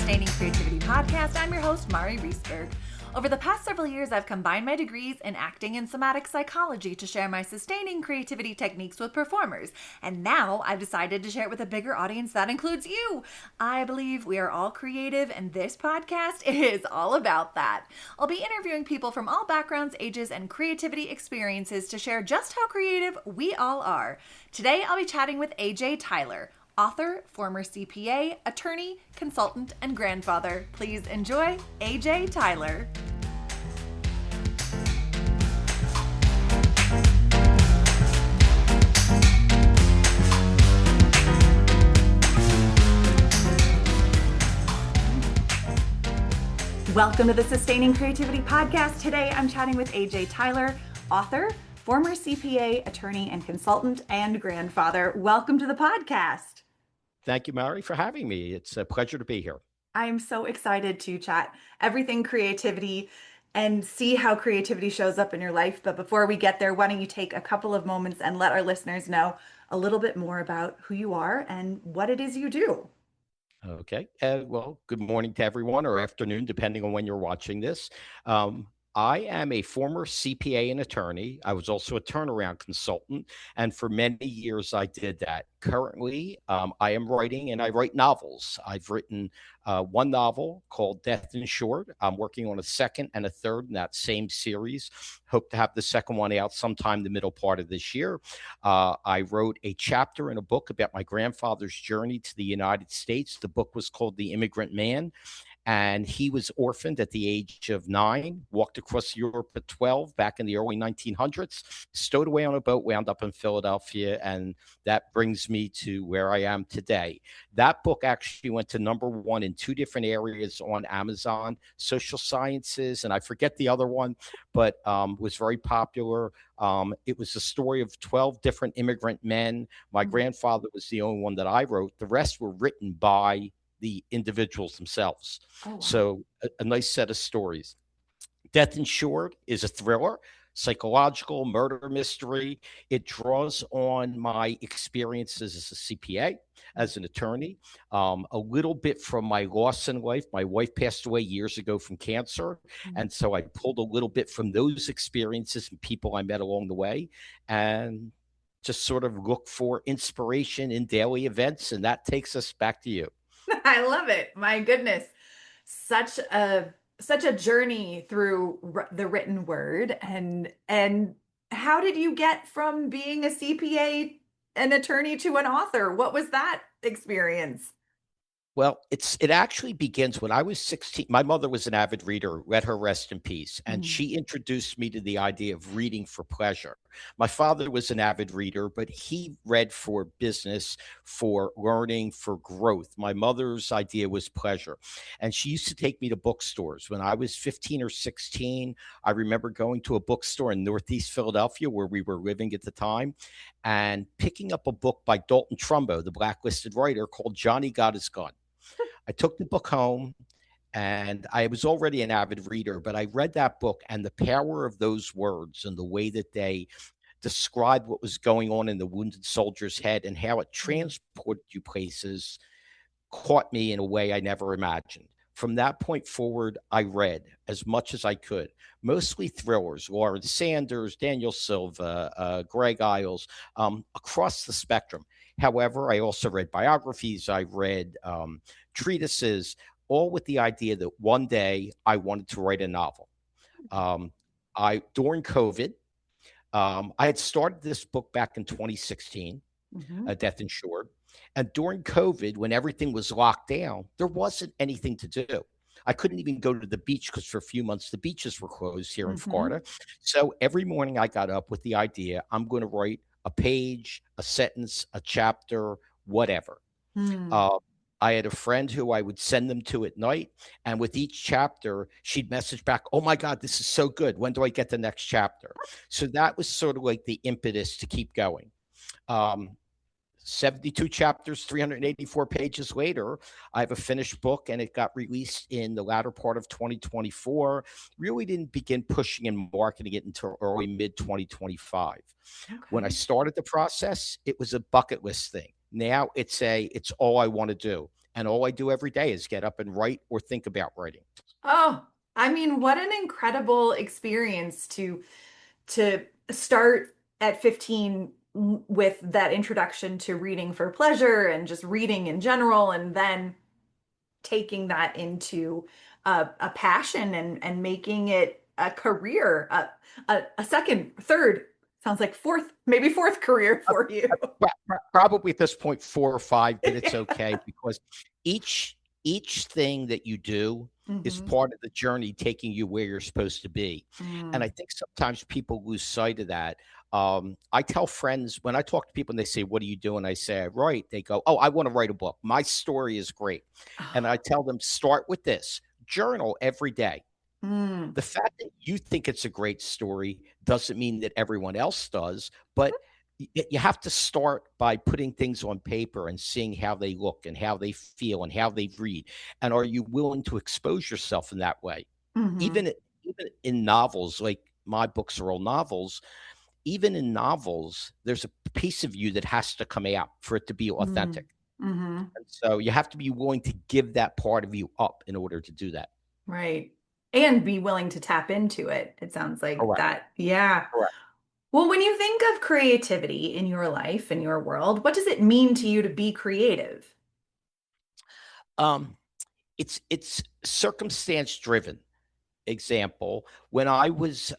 Sustaining Creativity podcast. I'm your host, Mari Riesberg. Over the past several years, I've combined my degrees in acting and somatic psychology to share my sustaining creativity techniques with performers. And now I've decided to share it with a bigger audience that includes you. I believe we are all creative, and this podcast is all about that. I'll be interviewing people from all backgrounds, ages, and creativity experiences to share just how creative we all are. Today, I'll be chatting with AJ Tyler, author, former CPA, attorney, consultant, and grandfather. Please enjoy AJ Tyler. Welcome to the Sustaining Creativity podcast. Today, I'm chatting with AJ Tyler, author, former CPA, attorney, and consultant, and grandfather. Welcome to the podcast. Thank you, Mari, for having me. It's a pleasure to be here. I'm so excited to chat everything creativity and see how creativity shows up in your life. But before we get there, why don't you take a couple of moments and let our listeners know a little bit more about who you are and what it is you do. Okay. Well, good morning to everyone, or afternoon, depending on when you're watching this. I am a former CPA and attorney. I was also a turnaround consultant, and for many years I did that. Currently, I am writing, and I write novels. I've written one novel called Death in Short. I'm working on a second and a third in that same series. Hope to have the second one out sometime the middle part of this year. I wrote a chapter in a book about my grandfather's journey to the United States. The book was called The Immigrant Man. And he was orphaned at the age of 9, walked across Europe at 12 back in the early 1900s, stowed away on a boat, wound up in Philadelphia, and that brings me to where I am today. That book actually went to #1 in 2 different areas on Amazon, social sciences, and I forget the other one, but was very popular. It was the story of 12 different immigrant men. My grandfather was the only one that I wrote. The rest were written by the individuals themselves. Oh, wow. So a nice set of stories. Death in Short is a thriller, psychological murder mystery. It draws on my experiences as a CPA, as an attorney, a little bit from my loss in life. My wife passed away years ago from cancer. And so I pulled a little bit from those experiences and people I met along the way, and just sort of look for inspiration in daily events. And that takes us back to you. I love it. My goodness. Such a journey through the written word. And how did you get from being a CPA, an attorney, to an author? What was that experience? Well, it actually begins when I was 16. My mother was an avid reader, let her rest in peace, and she introduced me to the idea of reading for pleasure. My father was an avid reader, but he read for business, for learning, for growth. My mother's idea was pleasure, and she used to take me to bookstores. When I was 15 or 16, I remember going to a bookstore in Northeast Philadelphia where we were living at the time, and picking up a book by Dalton Trumbo, the blacklisted writer, called Johnny Got His Gun. I took the book home, and I was already an avid reader, but I read that book, and the power of those words and the way that they described what was going on in the wounded soldier's head and how it transported you places caught me in a way I never imagined. From that point forward, I read as much as I could, mostly thrillers, Lawrence Sanders, Daniel Silva, Greg Iles, across the spectrum. However, I also read biographies. I read treatises, all with the idea that one day I wanted to write a novel. During COVID, I had started this book back in 2016, Death in Short. And during COVID, when everything was locked down, there wasn't anything to do. I couldn't even go to the beach because for a few months, the beaches were closed here in Florida. So every morning I got up with the idea, I'm going to write a page, a sentence, a chapter, whatever. I had a friend who I would send them to at night. And with each chapter, she'd message back, oh my God, this is so good. When do I get the next chapter? So that was sort of like the impetus to keep going. 72 chapters, 384 pages later, I have a finished book, and it got released in the latter part of 2024. Really didn't begin pushing and marketing it until early mid-2025. Okay. When I started the process, it was a bucket list thing. Now it's all I want to do. And all I do every day is get up and write or think about writing. Oh, I mean, what an incredible experience to start at 15 with that introduction to reading for pleasure and just reading in general, and then taking that into a passion and making it a career, a second, third, sounds like fourth, maybe fourth career for you. Probably at this point 4 or 5, but it's okay because each each thing that you do is Hmm. part of the journey taking you where you're supposed to be. And Mm. I think sometimes people lose sight of that. I tell friends when I talk to people and they say, "What do you do?" And I say, "I write." They go, "Oh, I want to write a book. My story is great." And I Oh. tell them, "Start with this. Journal every day. Mm. The fact that you think it's a great story doesn't mean that everyone else does, but you have to start by putting things on paper and seeing how they look and how they feel and how they read. And are you willing to expose yourself in that way? Hmm. Even in novels, like my books are all novels, even in novels, there's a piece of you that has to come out for it to be Mm. authentic. Hmm. And so you have to be willing to give that part of you up in order to do that. Right. And be willing to tap into it. It sounds like Correct. that. Yeah. Correct. Well, when you think of creativity in your life, in your world, what does it mean to you to be creative? Um, it's circumstance driven. Example, when I was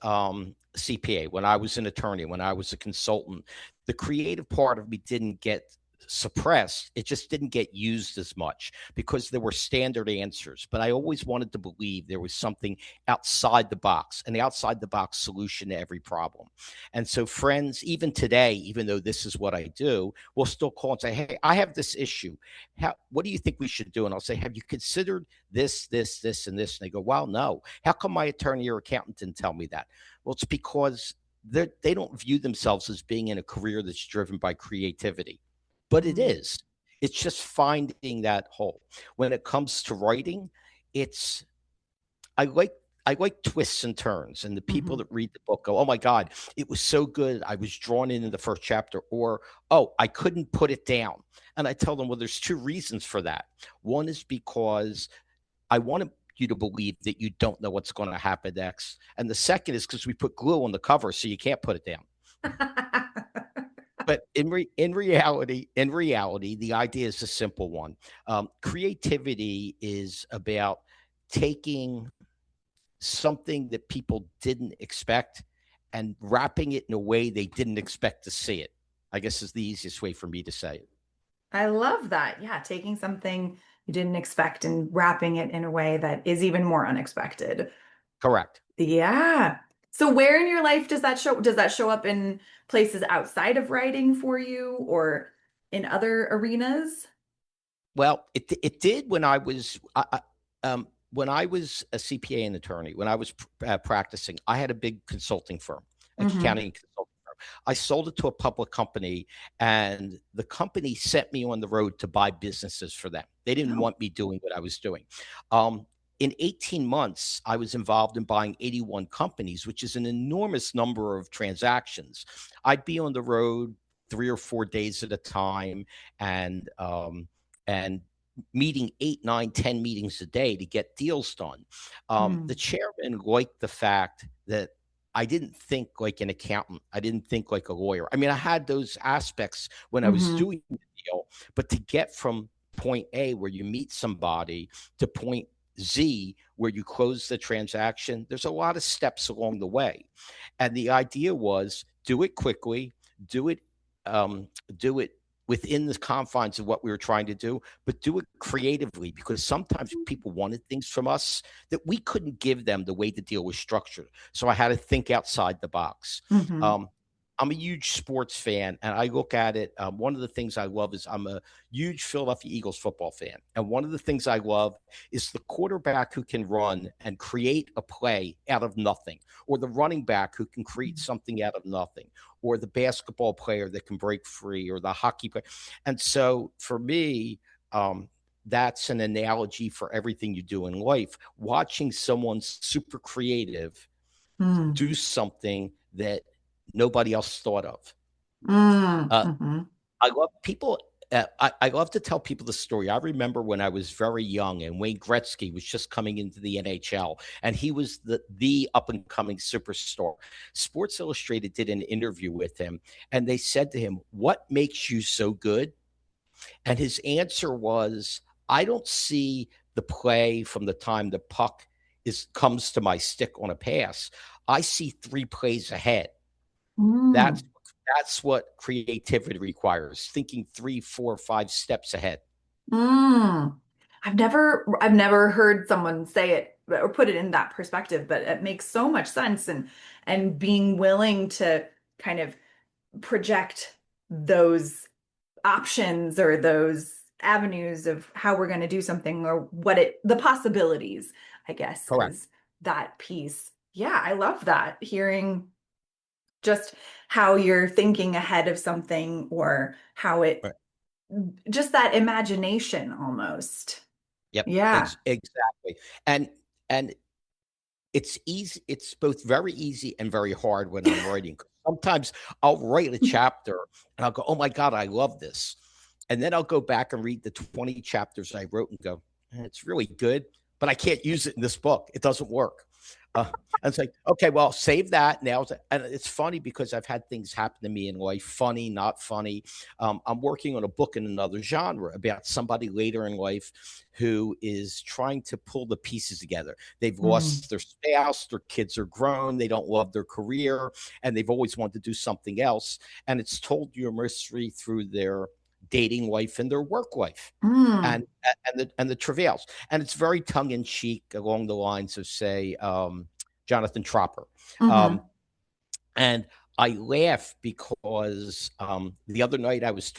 CPA, when I was an attorney, when I was a consultant, the creative part of me didn't get suppressed. It just didn't get used as much because there were standard answers. But I always wanted to believe there was something outside the box, an outside the box solution to every problem. And so, friends, even today, even though this is what I do, will still call and say, "Hey, I have this issue. What do you think we should do?" And I'll say, "Have you considered this, and this?" And they go, "Well, no. How come my attorney or accountant didn't tell me that?" Well, it's because they don't view themselves as being in a career that's driven by creativity, but it Mm. is. It's just finding that hole. When it comes to writing, it's I like I like twists and turns, and the people Hmm. that read the book go, "Oh my God, it was so good. I was drawn into the first chapter," or "Oh, I couldn't put it down." And I tell them, well, there's two reasons for that. One is because I want you to believe that you don't know what's going to happen next, and the second is because we put glue on the cover, so you can't put it down. But in reality, the idea is a simple one. Creativity is about taking something that people didn't expect and wrapping it in a way they didn't expect to see it. I guess is the easiest way for me to say it. I love that. Yeah, taking something you didn't expect and wrapping it in a way that is even more unexpected. Correct. Yeah. So where in your life does that show? Does that show up in places outside of writing for you or in other arenas? Well, it did when I was a CPA and attorney. When I was practicing, I had a big consulting firm, Hmm. accounting and consulting firm. I sold it to a public company, and the company sent me on the road to buy businesses for them. They didn't Oh. want me doing what I was doing. Um, in 18 months, I was involved in buying 81 companies, which is an enormous number of transactions. I'd be on the road 3 or 4 days at a time, and and meeting 8, 9, 10 meetings a day to get deals done. The Mm. chairman liked the fact that I didn't think like an accountant. I didn't think like a lawyer. I mean, I had those aspects when I was Hmm. doing the deal, but to get from point A, where you meet somebody, to point Z, where you close the transaction, there's a lot of steps along the way. And the idea was do it quickly, do it, um, do it within the confines of what we were trying to do, but do it creatively because sometimes people wanted things from us that we couldn't give them the way the deal was structured. So I had to think outside the box. Hmm. Um, I'm a huge sports fan, and I look at it. One of the things I love is I'm a huge Philadelphia Eagles football fan. And one of the things I love is the quarterback who can run and create a play out of nothing, or the running back who can create something out of nothing, or the basketball player that can break free, or the hockey player. And so for me, that's an analogy for everything you do in life. Watching someone super creative Mm. do something that nobody else thought of. Mm. Uh, Hmm. I love people. I love to tell people the story. I remember when I was very young and Wayne Gretzky was just coming into the NHL, and he was the up and coming superstar. Sports Illustrated did an interview with him, and they said to him, "What makes you so good?" And his answer was, "I don't see the play from the time the puck is comes to my stick on a pass. I see three plays ahead." That's Mm. that's what creativity requires, thinking 3, 4, 5 steps ahead. Mm. I've never heard someone say it or put it in that perspective, but it makes so much sense, and being willing to kind of project those options or those avenues of how we're going to do something or the possibilities, I guess, Correct. is that piece. Yeah, I love that. Hearing just how you're thinking ahead of something or how it Right. just that imagination almost. Yep. Yeah. Exactly. And it's easy. It's both very easy and very hard when I'm writing. Sometimes I'll write a chapter and I'll go, "Oh my God, I love this." And then I'll go back and read the 20 chapters I wrote and go, It's really good, but I can't use it in this book. It doesn't work." And it's like, okay, well, save that now. And it's funny because I've had things happen to me in life, funny, not funny. I'm working on a book in another genre about somebody later in life who is trying to pull the pieces together. They've Mm. lost their spouse, their kids are grown, they don't love their career, and they've always wanted to do something else. And it's told universally through their dating life and their work life Mm. and the travails. And it's very tongue in cheek along the lines of, say, Jonathan Tropper. Um, Hmm. and I laugh because the other night I was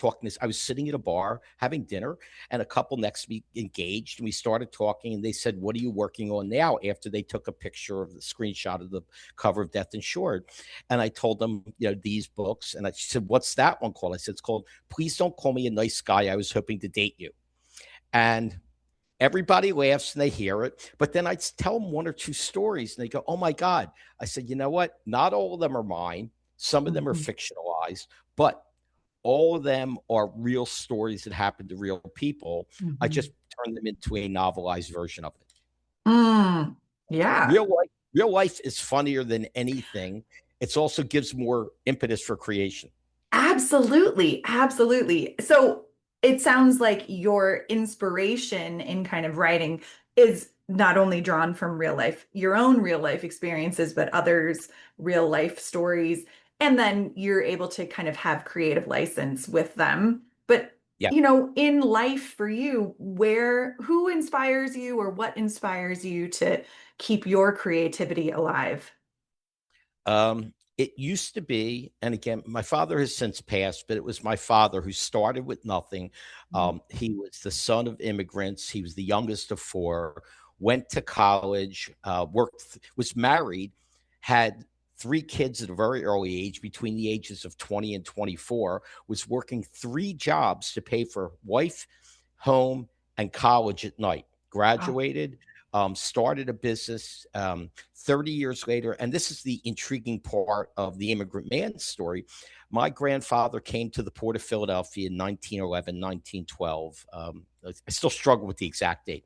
sitting at a bar having dinner, and a couple next to me engaged, and we started talking. And they said, "What are you working on now?" After they took a picture of the screenshot of the cover of Death Insured, and I told them, these books, and she said, "What's that one called?" I said, "It's called Please Don't Call Me a Nice Guy. I Was Hoping to Date You." And everybody laughs and they hear it. But then I tell them one or two stories and they go, "Oh my God." I said, "You know what? Not all of them are mine. Some of them are Hmm. fictionalized, but all of them are real stories that happen to real people. I Hmm. just turned them into a novelized version of it." Mm. Yeah. Real life is funnier than anything. It also gives more impetus for creation. Absolutely, absolutely. So it sounds like your inspiration in kind of writing is not only drawn from real life, your own real life experiences, but others' real life stories. And then you're able to kind of have creative license with them. But, Yeah. in life for you, who inspires you or what inspires you to keep your creativity alive? It used to be, and again, my father has since passed, but it was my father who started with nothing. He was the son of immigrants. He was the youngest of four, went to college, was married, had three kids at a very early age, between the ages of 20 and 24, was working three jobs to pay for wife, home, and college at night. Wow. Graduated, started a business. 30 years later, and this is the intriguing part of the immigrant man story. My grandfather came to the port of Philadelphia in 1911, 1912. I still struggle with the exact date.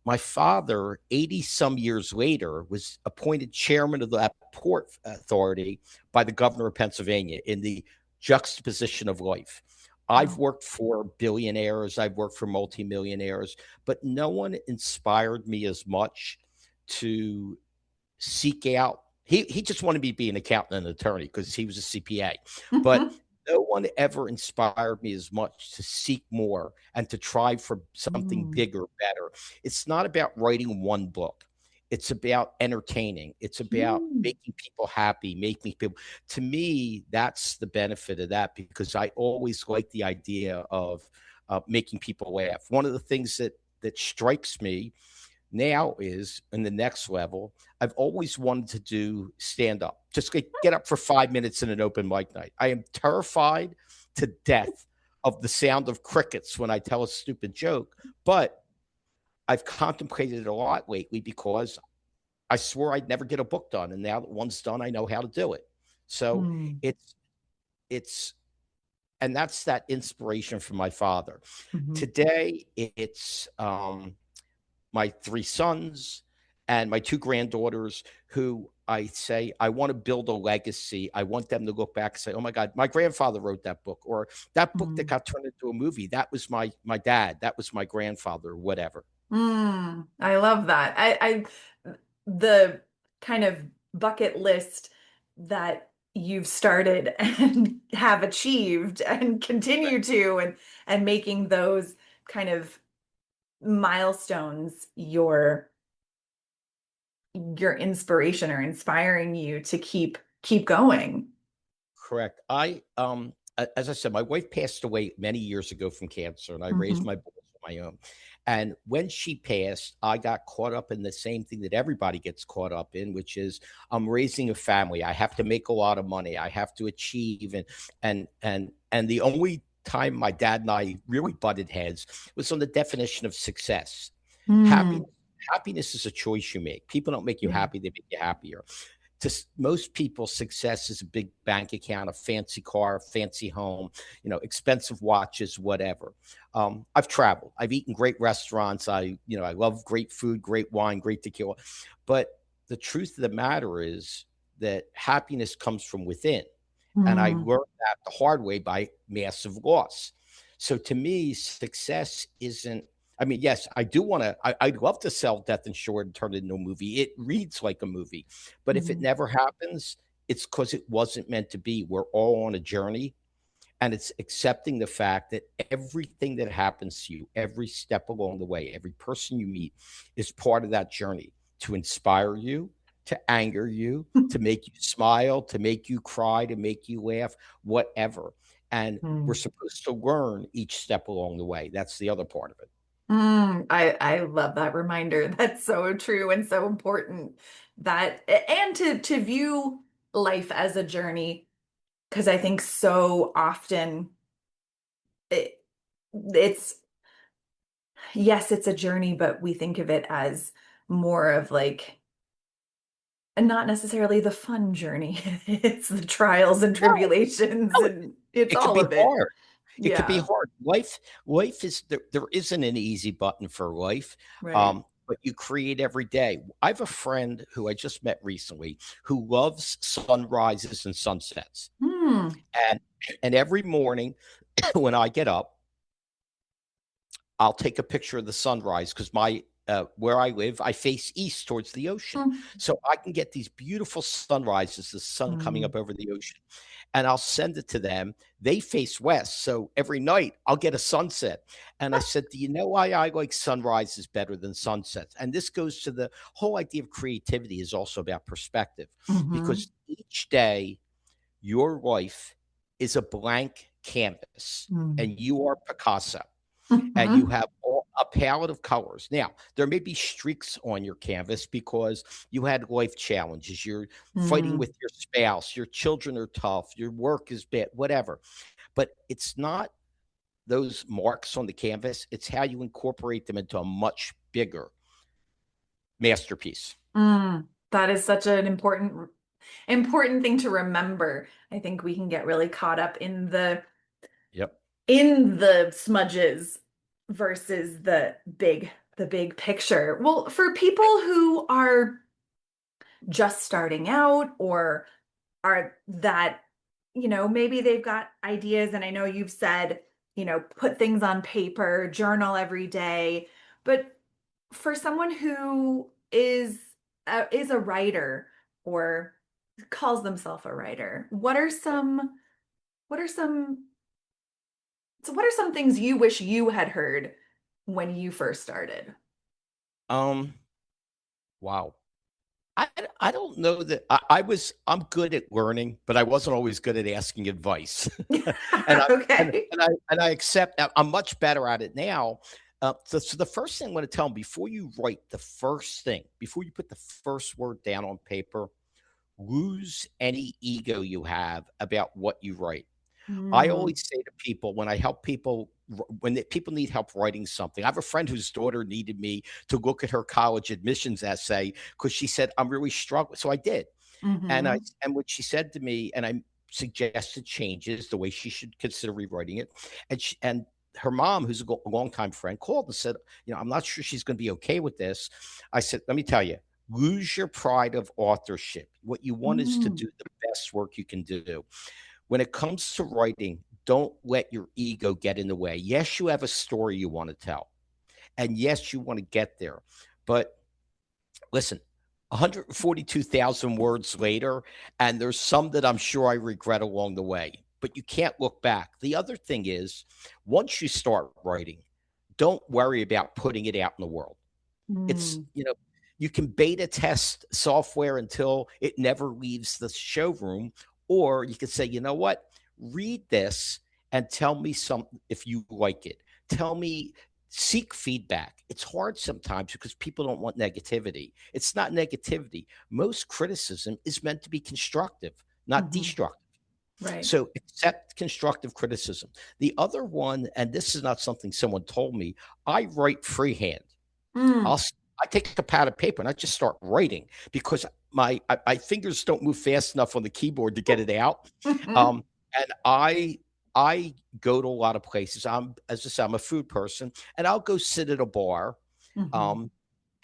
My father, 80 some years later, was appointed chairman of that port authority by the governor of Pennsylvania in the juxtaposition of life. I've Wow. worked for billionaires, I've worked for multimillionaires, but no one inspired me as much to seek out. He just wanted me to be an accountant and an attorney because he was a CPA. But no one ever inspired me as much to seek more and to try for something Mm. bigger, better. It's not about writing one book. It's about entertaining. It's about Mm. making people happy, making people. To me, that's the benefit of that because I always like the idea of making people laugh. One of the things that strikes me now is in the next level. I've always wanted to do stand up, just get up for 5 minutes in an open mic night. I am terrified to death of the sound of crickets when I tell a stupid joke, but I've contemplated it a lot lately because I swore I'd never get a book done. And now that one's done, I know how to do it. So Mm. it's, it's, And that's that inspiration from my father. Mhm. Today, it's my three sons and my two granddaughters who I say, I want to build a legacy. I want them to look back and say, oh my God, my grandfather wrote that book, or that book that Mm. got turned into a movie. That was my dad. That was my grandfather, or whatever. I love that. The kind of bucket list that you've started and have achieved and continue to, and making those kind of milestones your inspiration, or inspiring you to keep going. Correct. As I said, my wife passed away many years ago from cancer, and I raised Hmm. my boys on my own. And when she passed, I got caught up in the same thing that everybody gets caught up in, which is I'm raising a family. I have to make a lot of money. I have to achieve, and the only time my dad and I really butted heads was on the definition of success. Mm. Happiness, happiness is a choice you make. People don't make you Yeah. happy; they make you happier. To most people, success is a big bank account, a fancy car, a fancy home, expensive watches, whatever. I've traveled. I've eaten great restaurants. I love great food, great wine, great tequila. But the truth of the matter is that happiness comes from within. And I Mm. learned that the hard way by massive loss. So to me, success isn't, I mean, yes, I do want to, I'd love to sell Death Insured and turn it into a movie. It reads like a movie. But if it Mm. never happens, it's because it wasn't meant to be. We're all on a journey, and it's accepting the fact that everything that happens to you, every step along the way, every person you meet is part of that journey to inspire you, to anger you, to make you smile, to make you cry, to make you laugh, whatever. And we're Mm. supposed to learn each step along the way. That's the other part of it. I love that reminder. That's so true and so important, that and to view life as a journey, because I think so often it, it's yes, it's a journey, but we think of it as more of like, and not necessarily the fun journey. It's the trials and No, tribulations, no, and it's it could all be of it. hard. It could be Yeah, hard. Life is there isn't an easy button for life, right. but you create every day. I have a friend who I just met recently who loves sunrises and sunsets. Hmm. And every morning when I get up, I'll take a picture of the sunrise because my where I live, I face east towards the ocean. Hmm. So I can get these beautiful sunrises, the sun coming Hmm. up over the ocean, and I'll send it to them. They face west. So every night I'll get a sunset. And I said, do you know why I like sunrises better than sunsets? And this goes to the whole idea of creativity is also about perspective Hmm. because each day your life is a blank canvas Hmm. and you are Picasso and you Hmm. have a palette of colors. Now, there may be streaks on your canvas because you had life challenges. You're fighting Hmm. with your spouse, your children are tough, your work is bad, whatever. But it's not those marks on the canvas, it's how you incorporate them into a much bigger masterpiece. That is such an important thing to remember. I think we can get really caught up in Yep. the smudges versus the big picture. Well, for people who are just starting out, or are that, maybe they've got ideas, and I know you've said, put things on paper, journal every day, but for someone who is a writer, or calls themselves a writer, what are some what are some things you wish you had heard when you first started? Um, wow. I don't know that I'm good at learning, but I wasn't always good at asking advice. and I Okay. and I accept I'm much better at it now. So the first thing I want to tell them before you write the first thing, before you put the first word down on paper, lose any ego you have about what you write. I Mm, always say to people when I help people people need help writing something. I have a friend whose daughter needed me to look at her college admissions essay because she said I'm really struggling. So I did, hmm. and what she said to me, and I suggested changes, the way she should consider rewriting it. And her mom, who's a longtime friend, called and said, I'm not sure she's going to be okay with this. I said, let me tell you, lose your pride of authorship. What you want is to Mm. do the best work you can do. When it comes to writing, don't let your ego get in the way. Yes, you have a story you want to tell. And yes, you want to get there. But listen, 142,000 words later, and there's some that I'm sure I regret along the way, but you can't look back. The other thing is, once you start writing, don't worry about putting it out in the world. It's, Mm. you can beta test software until it never leaves the showroom, or you can say, you know what, read this and tell me some if you like it. Tell me, seek feedback. It's hard sometimes because people don't want negativity. It's not negativity. Most criticism is meant to be constructive, not Hmm. destructive. Right. So accept constructive criticism. The other one, and this is not something someone told me, I write freehand. I'll Mm. s- I take a pad of paper and I just start writing because my fingers don't move fast enough on the keyboard to get it out. Hmm. Um, and I go to a lot of places. As I said, I'm a food person, and I'll go sit at a bar. Hmm. Um,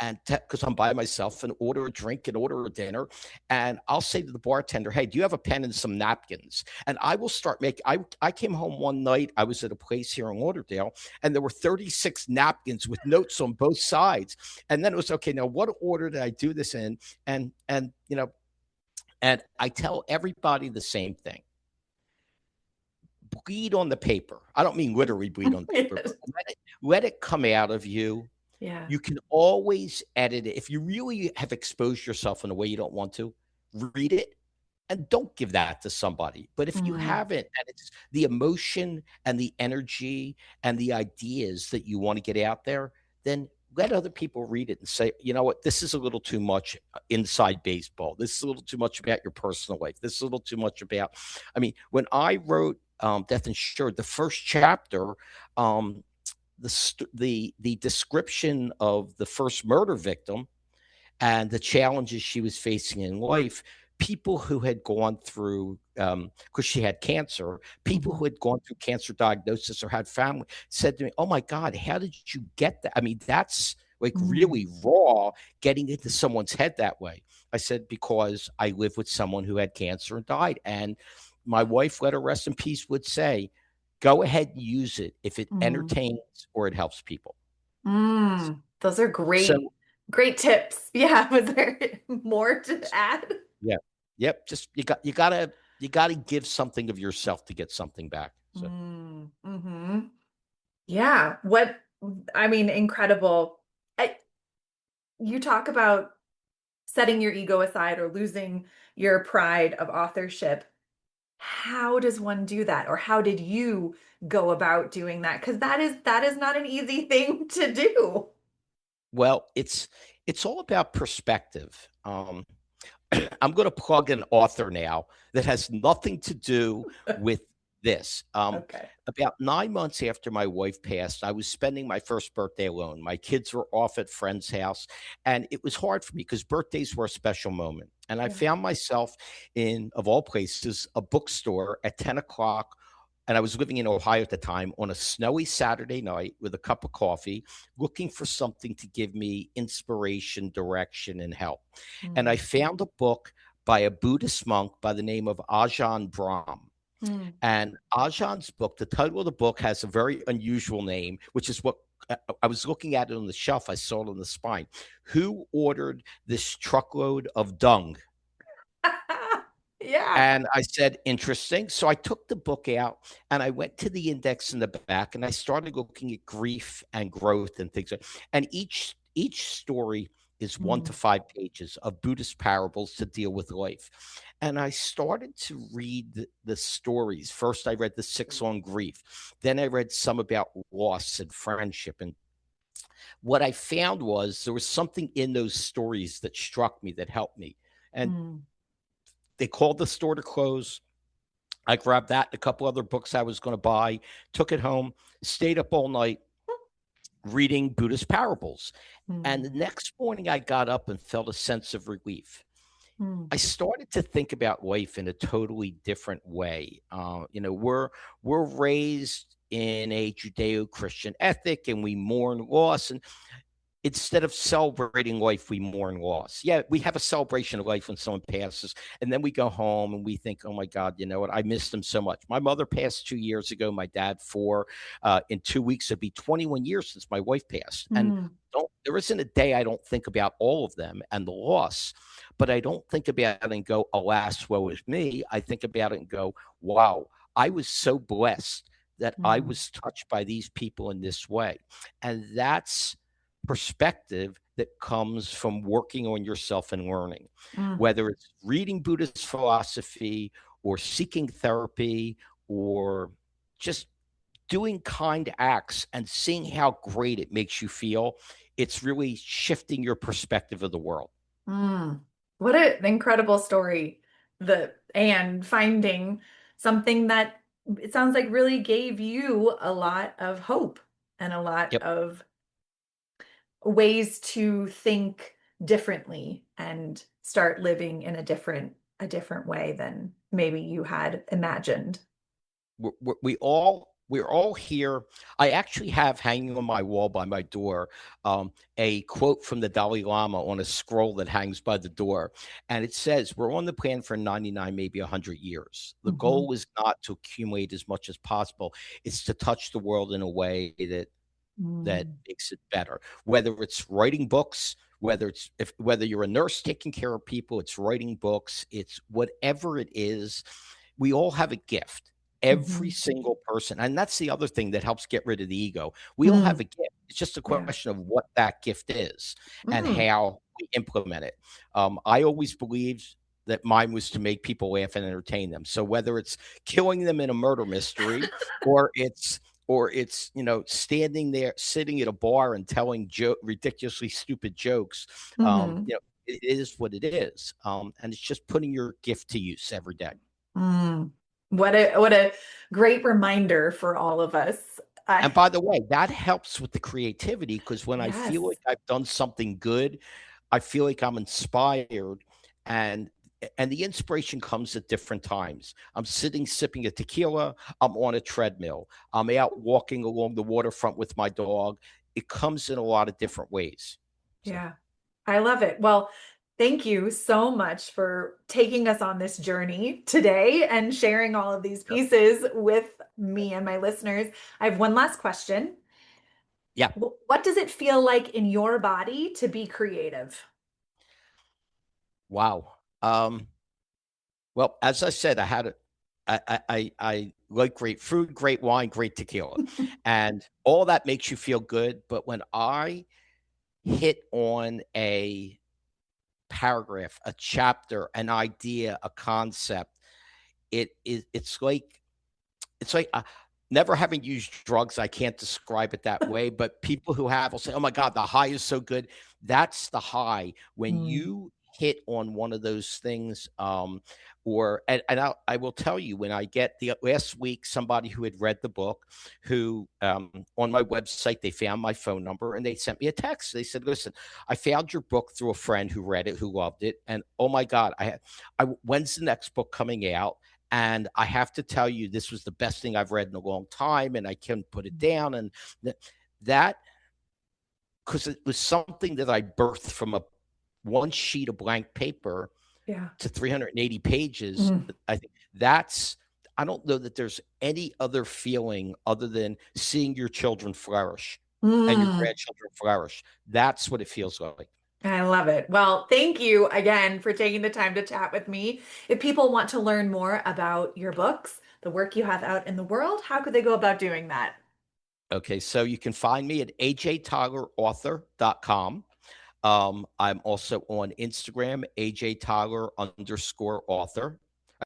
and because I'm by myself and order a drink and order a dinner. And I'll say to the bartender, hey, do you have a pen and some napkins? And I will start making, I came home one night, I was at a place here in Lauderdale, and there were 36 napkins with notes on both sides. And then it was, okay, now what order did I do this in? And I tell everybody the same thing. Bleed on the paper. I don't mean literally bleed on paper, Yes. but let it come out of you. Yeah. You can always edit it. If you really have exposed yourself in a way you don't want to, read it and don't give that to somebody. But if you Mm. haven't, and it's the emotion and the energy and the ideas that you want to get out there, then let other people read it and say, you know what, this is a little too much inside baseball. This is a little too much about your personal life. This is a little too much about, I mean, when I wrote Death Insured, the first chapter, um, the description of the first murder victim and the challenges she was facing in life, people who had gone through because she had cancer, people Hmm. who had gone through cancer diagnosis or had family said to me, oh my god, how did you get that? I mean, that's like Mm. really raw, getting into someone's head that way. I said, because I lived with someone who had cancer and died, and my wife, let her rest in peace, would say, go ahead and use it if it Mm. entertains or it helps people. Mm. Those are great, So great tips. Yeah. Was there more to add? yeah, yep. Just you gotta give something of yourself to get something back. So Mm. Hmm. Yeah. I mean, incredible. I, you talk about setting your ego aside or losing your pride of authorship. How does one do that? Or how did you go about doing that? Because that is not an easy thing to do. well, it's all about perspective. I'm going to plug an author now that has nothing to do with this. Okay. About 9 months after my wife passed, I was spending my first birthday alone. My kids were off at friend's house, and it was hard for me because birthdays were a special moment. And I Yeah. found myself in, of all places, a bookstore at 10 o'clock. And I was living in Ohio at the time on a snowy Saturday night with a cup of coffee, looking for something to give me inspiration, direction, and help. And I Mm. found a book by a Buddhist monk by the name of Ajahn Brahm. Mm. And Ajahn book, the title of the book has a very unusual name, which is what I was looking at it on the shelf. I saw it on the spine. Who ordered this truckload of dung? Yeah. And I said, interesting. So I took the book out and I went to the index in the back and I started looking at grief and growth and things. And each story is one to Mm. 5 pages of Buddhist parables to deal with life. And I started to read the stories. First, I read the six on grief. Then I read some about loss and friendship. And what I found was there was something in those stories that struck me, that helped me. And Mm. they called the store to close. I grabbed that and a couple other books I was going to buy, took it home, stayed up all night reading Buddhist parables. And the Mm. next morning, I got up and felt a sense of relief. Mm. I started to think about life in a totally different way. We're raised in a Judeo-Christian ethic, and we mourn loss. And instead of celebrating life, we mourn loss. Yeah, we have a celebration of life when someone passes, and then we go home and we think, "Oh my God, you know what? I missed them so much." My mother passed 2 years ago. My dad 4. In 2 weeks, it'd be 21 years since my wife passed, and Mm. don't there isn't a day I don't think about all of them and the loss, but I don't think about it and go, "Alas, woe is me." I think about it and go, "Wow, I was so blessed that I Mm. was touched by these people in this way," and that's perspective that comes from working on yourself and learning, Mm. whether it's reading Buddhist philosophy or seeking therapy or just doing kind acts and seeing how great it makes you feel. It's really shifting your perspective of the world. Mm. What an incredible story. And finding something that it sounds like really gave you a lot of hope and a lot Yep. of ways to think differently and start living in a different way than maybe you had imagined. We're all here. I actually have hanging on my wall by my door a quote from the Dalai Lama on a scroll that hangs by the door, and it says, "We're on the planet for 99, maybe 100 years. The Mhm. goal is not to accumulate as much as possible; it's to touch the world in a way that Mm. makes it better. Whether it's writing books, whether you're a nurse taking care of people, it's writing books, it's whatever it is. We all have a gift. Every Mhm. single person, and that's the other thing that helps get rid of the ego. We all have Mm. a gift. It's just a Yeah. question of what that gift is and Mm. how we implement it. I always believed that mine was to make people laugh and entertain them. So whether it's killing them in a murder mystery or it's standing there sitting at a bar and telling ridiculously stupid jokes. Mhm. It is what it is, and it's just putting your gift to use every day. Mm. What a great reminder for all of us. And by the way, that helps with the creativity because when I feel Yes. like I've done something good, I feel like I'm inspired, and and the inspiration comes at different times. I'm sitting sipping a tequila, I'm on a treadmill, I'm out walking along the waterfront with my dog. It comes in a lot of different ways. So, Yeah. I love it. Well, thank you so much for taking us on this journey today and sharing all of these yep. pieces with me and my listeners. I have one last question. Yeah. What does it feel like in your body to be creative? Wow. Well, as I said, I like great food, great wine, great tequila, and all that makes you feel good. But when I hit on a paragraph, a chapter, an idea, a concept, it's like never having used drugs. I can't describe it that way, but people who have will say, "Oh my God, the high is so good." That's the high when Mm. you hit on one of those things. I will tell you when I get the last week somebody who had read the book, who on my website they found my phone number and they sent me a text. They said, "Listen, I found your book through a friend who read it, who loved it, and oh my God, when's the next book coming out?" And I have to tell you, this was the best thing I've read in a long time, and I couldn't put it down. And th- that, because it was something that I birthed from a one sheet of blank paper Yeah. to 380 pages. Mm. I think that's. I don't know that there's any other feeling other than seeing your children flourish and your Mm. grandchildren flourish. That's what it feels like. I love it. Well, thank you again for taking the time to chat with me. If people want to learn more about your books, the work you have out in the world, how could they go about doing that? Okay, so you can find me at ajtylerauthor.com. I'm also on Instagram, AJ Tyler underscore author.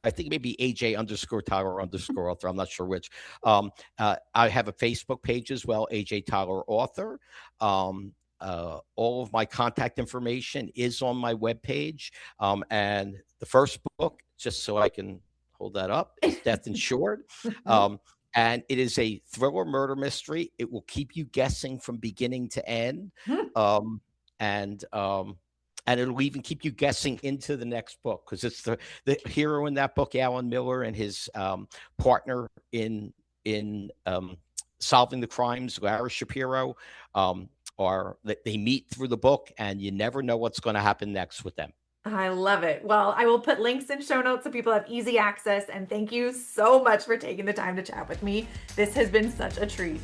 I think maybe AJ underscore Tyler underscore author. I'm not sure which. I have a Facebook page as well, AJ Tyler author. All of my contact information is on my webpage. And the first book, just so I can hold that up, is Death Insured. Um, and it is a thriller murder mystery. It will keep you guessing from beginning to end. Um, and and it'll even keep you guessing into the next book, because it's the hero in that book, Alan Miller, and his partner in solving the crimes, Lara Shapiro, are they meet through the book, and you never know what's going to happen next with them. I love it. Well, I will put links in show notes so people have easy access. And thank you so much for taking the time to chat with me. This has been such a treat.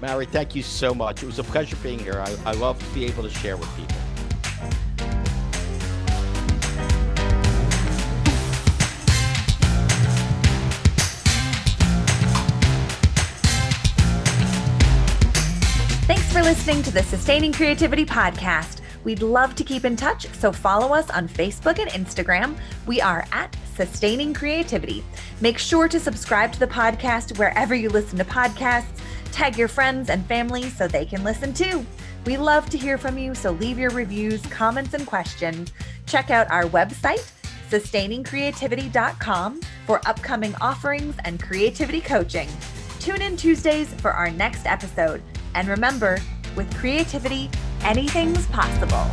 Mary, thank you so much. It was a pleasure being here. I love to be able to share with people. Thanks for listening to the Sustaining Creativity Podcast. We'd love to keep in touch, so follow us on Facebook and Instagram. We are at Sustaining Creativity. Make sure to subscribe to the podcast wherever you listen to podcasts. Tag your friends and family so they can listen too. We love to hear from you, so leave your reviews, comments, and questions. Check out our website, sustainingcreativity.com, for upcoming offerings and creativity coaching. Tune in Tuesdays for our next episode. And remember, with creativity, anything's possible.